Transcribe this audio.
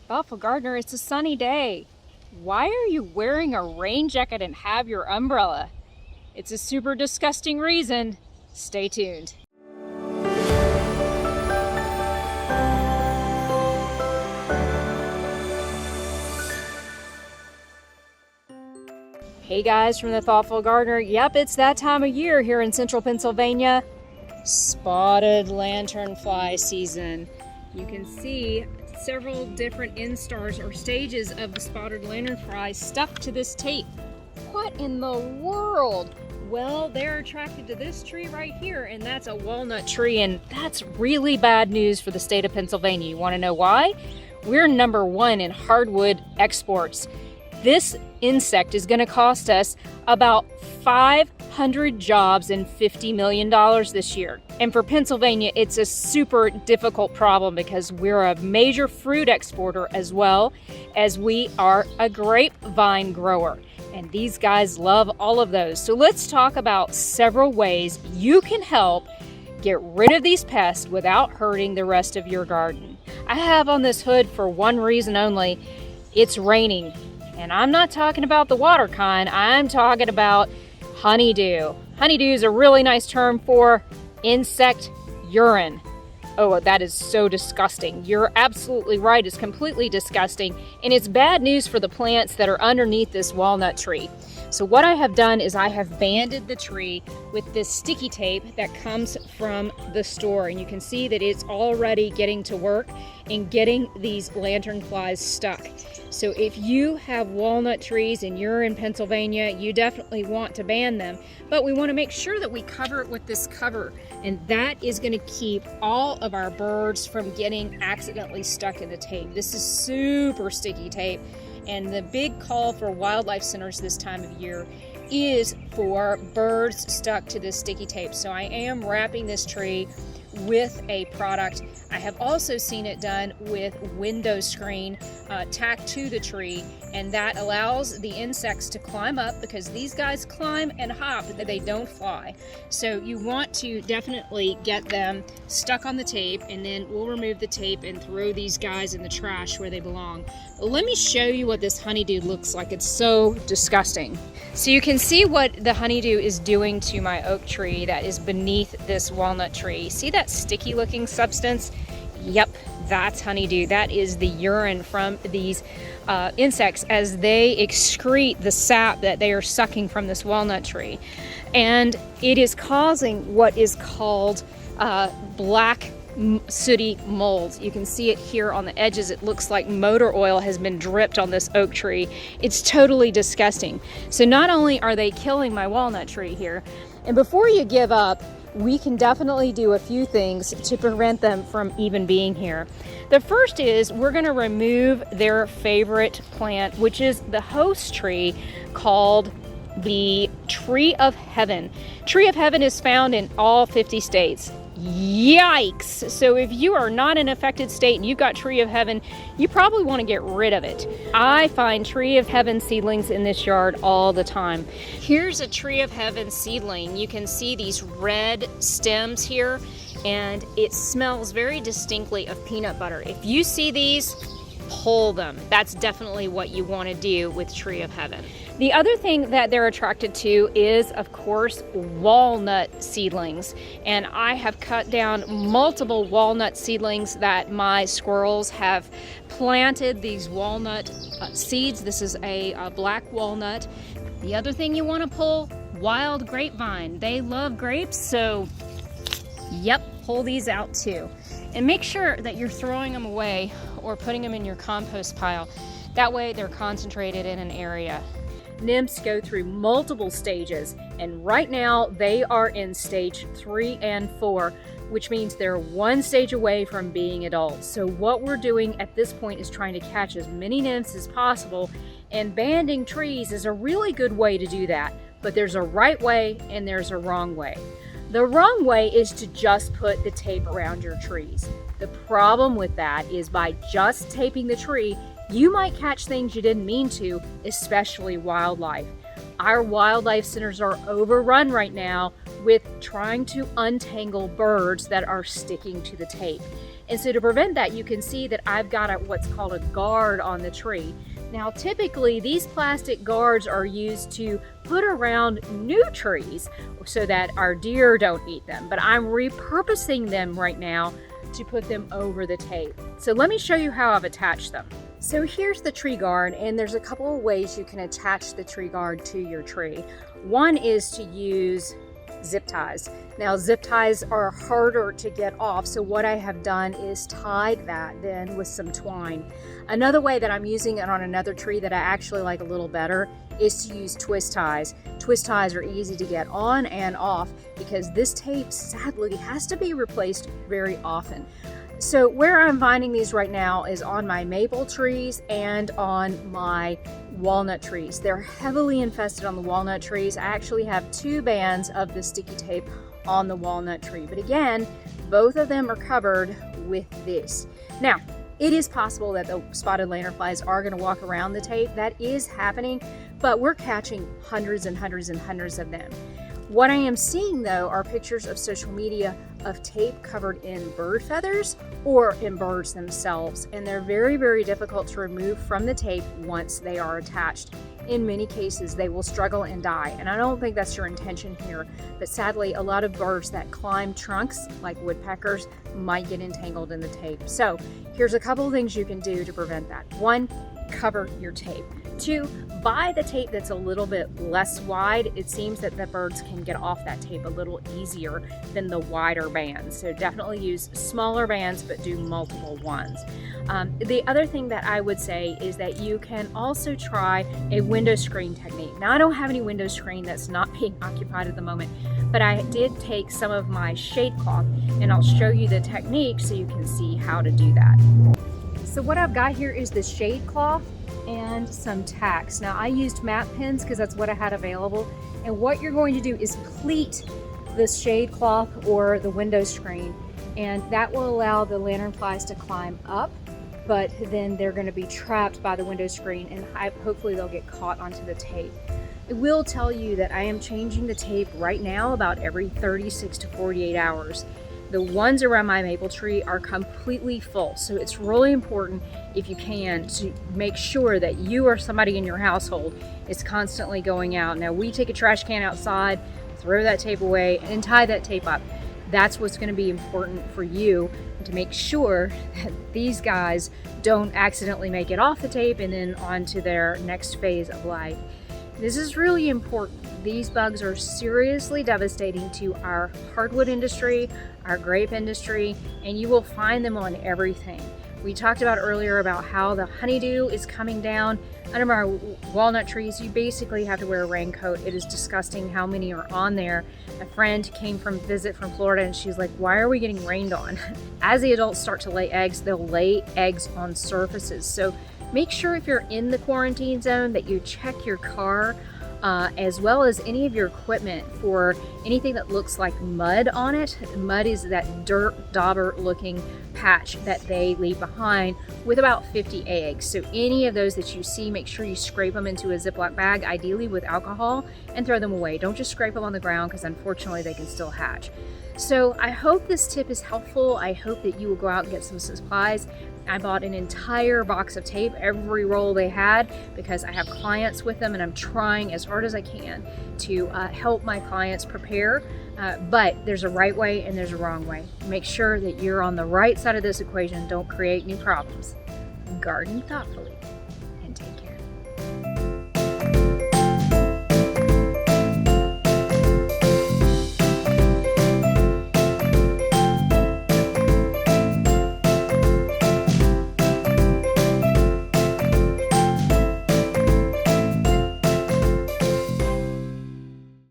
Thoughtful gardener, it's a sunny day. Why are you wearing a rain jacket and have your umbrella? It's a super disgusting reason. Stay tuned. Hey guys from the Thoughtful Gardener. Yep, it's that time of year here in central Pennsylvania. Spotted lanternfly season. You can see several different instars or stages of the spotted lanternfly stuck to this tape. What in the world? Well, they're attracted to this tree right here, and that's a walnut tree, and that's really bad news for the state of Pennsylvania. You want to know why? We're number one in hardwood exports. This insect is going to cost us about 500 jobs and $50 million this year. And for Pennsylvania, it's a super difficult problem because we're a major fruit exporter as well as we are a grapevine grower. And these guys love all of those. So let's talk about several ways you can help get rid of these pests without hurting the rest of your garden. I have on this hood for one reason only. It's raining. And I'm not talking about the water kind, I'm talking about honeydew. Honeydew is a really nice term for insect urine. Oh, that is so disgusting. You're absolutely right, it's completely disgusting. And it's bad news for the plants that are underneath this walnut tree. So what I have done is I have banded the tree with this sticky tape that comes from the store. And you can see that it's already getting to work and getting these lanternflies stuck. So if you have walnut trees and you're in Pennsylvania, you definitely want to ban them. But we want to make sure that we cover it with this cover. And that is going to keep all of our birds from getting accidentally stuck in the tape. This is super sticky tape. And the big call for wildlife centers this time of year is for birds stuck to this sticky tape. So I am wrapping this tree with a product. I have also seen it done with window screen tacked to the tree, and that allows the insects to climb up because these guys climb and hop, but they don't fly. So you want to definitely get them stuck on the tape, and then we'll remove the tape and throw these guys in the trash where they belong. But let me show you what this honeydew looks like. It's so disgusting. So you can see what the honeydew is doing to my oak tree that is beneath this walnut tree. See that sticky looking substance? Yep, that's honeydew. That is the urine from these insects as they excrete the sap that they are sucking from this walnut tree. And it is causing what is called black sooty mold. You can see it here on the edges. It looks like motor oil has been dripped on this oak tree. It's totally disgusting. So not only are they killing my walnut tree here, and before you give up, we can definitely do a few things to prevent them from even being here. The first is we're going to remove their favorite plant, which is the host tree called the Tree of Heaven. Tree of Heaven is found in all 50 states. Yikes! So if you are not in an affected state and you've got Tree of Heaven, you probably want to get rid of it. I find Tree of Heaven seedlings in this yard all the time. Here's a Tree of Heaven seedling. You can see these red stems here, and it smells very distinctly of peanut butter. If you see these, pull them. That's definitely what you want to do with Tree of Heaven. The other thing that they're attracted to is, of course, walnut seedlings. And I have cut down multiple walnut seedlings that my squirrels have planted these walnut seeds. This is a black walnut. The other thing you want to pull, wild grapevine. They love grapes, so yep, pull these out too. And make sure that you're throwing them away or putting them in your compost pile. That way they're concentrated in an area. Nymphs go through multiple stages, and right now they are in stage 3 and 4, which means they're one stage away from being adults. So what we're doing at this point is trying to catch as many nymphs as possible, and banding trees is a really good way to do that. But there's a right way and there's a wrong way. The wrong way is to just put the tape around your trees. The problem with that is by just taping the tree, you might catch things you didn't mean to, especially wildlife. Our wildlife centers are overrun right now with trying to untangle birds that are sticking to the tape. And so to prevent that, you can see that I've got what's called a guard on the tree. Now, typically these plastic guards are used to put around new trees so that our deer don't eat them, but I'm repurposing them right now to put them over the tape. So let me show you how I've attached them. So here's the tree guard, and there's a couple of ways you can attach the tree guard to your tree. One is to use zip ties. Now, zip ties are harder to get off, so what I have done is tied that then with some twine. Another way that I'm using it on another tree that I actually like a little better is to use twist ties. Twist ties are easy to get on and off because this tape sadly has to be replaced very often. So where I'm finding these right now is on my maple trees and on my walnut trees. They're heavily infested on the walnut trees. I actually have 2 bands of the sticky tape on the walnut tree. But again, both of them are covered with this. Now, it is possible that the spotted lanternflies are going to walk around the tape. That is happening, but we're catching hundreds and hundreds and hundreds of them. What I am seeing though are pictures of social media of tape covered in bird feathers or in birds themselves, and they're very, very difficult to remove from the tape once they are attached. In many cases, they will struggle and die, and I don't think that's your intention here, but sadly, a lot of birds that climb trunks, like woodpeckers, might get entangled in the tape. So here's a couple of things you can do to prevent that. 1, cover your tape. 2, buy the tape that's a little bit less wide. It seems that the birds can get off that tape a little easier than the wider bands. So definitely use smaller bands, but do multiple ones. The other thing that I would say is that you can also try a window screen technique. Now, I don't have any window screen that's not being occupied at the moment, but I did take some of my shade cloth and I'll show you the technique so you can see how to do that. So what I've got here is the shade cloth and some tacks. Now, I used map pins because that's what I had available. And what you're going to do is pleat the shade cloth or the window screen, and that will allow the lanternflies to climb up, but then they're going to be trapped by the window screen and hopefully they'll get caught onto the tape. I will tell you that I am changing the tape right now about every 36 to 48 hours. The ones around my maple tree are completely full, so it's really important, if you can, to make sure that you or somebody in your household is constantly going out. Now, we take a trash can outside, throw that tape away, and tie that tape up. That's what's going to be important for you, to make sure that these guys don't accidentally make it off the tape and then on to their next phase of life. This is really important. These bugs are seriously devastating to our hardwood industry, our grape industry, and you will find them on everything. We talked about earlier about how the honeydew is coming down under our walnut trees. You basically have to wear a raincoat. It is disgusting how many are on there. A friend came from visit from Florida and she's like, why are we getting rained on? As the adults start to lay eggs, they'll lay eggs on surfaces. So make sure if you're in the quarantine zone that you check your car as well as any of your equipment for anything that looks like mud on it. Mud is that dirt dauber looking patch that they leave behind with about 50 eggs. So any of those that you see, make sure you scrape them into a Ziploc bag, ideally with alcohol, and throw them away. Don't just scrape them on the ground because unfortunately they can still hatch. So I hope this tip is helpful. I hope that you will go out and get some supplies. I bought an entire box of tape, every roll they had, because I have clients with them and I'm trying as hard as I can to help my clients prepare. But there's a right way and there's a wrong way. Make sure that you're on the right side of this equation. Don't create new problems. Garden thoughtfully.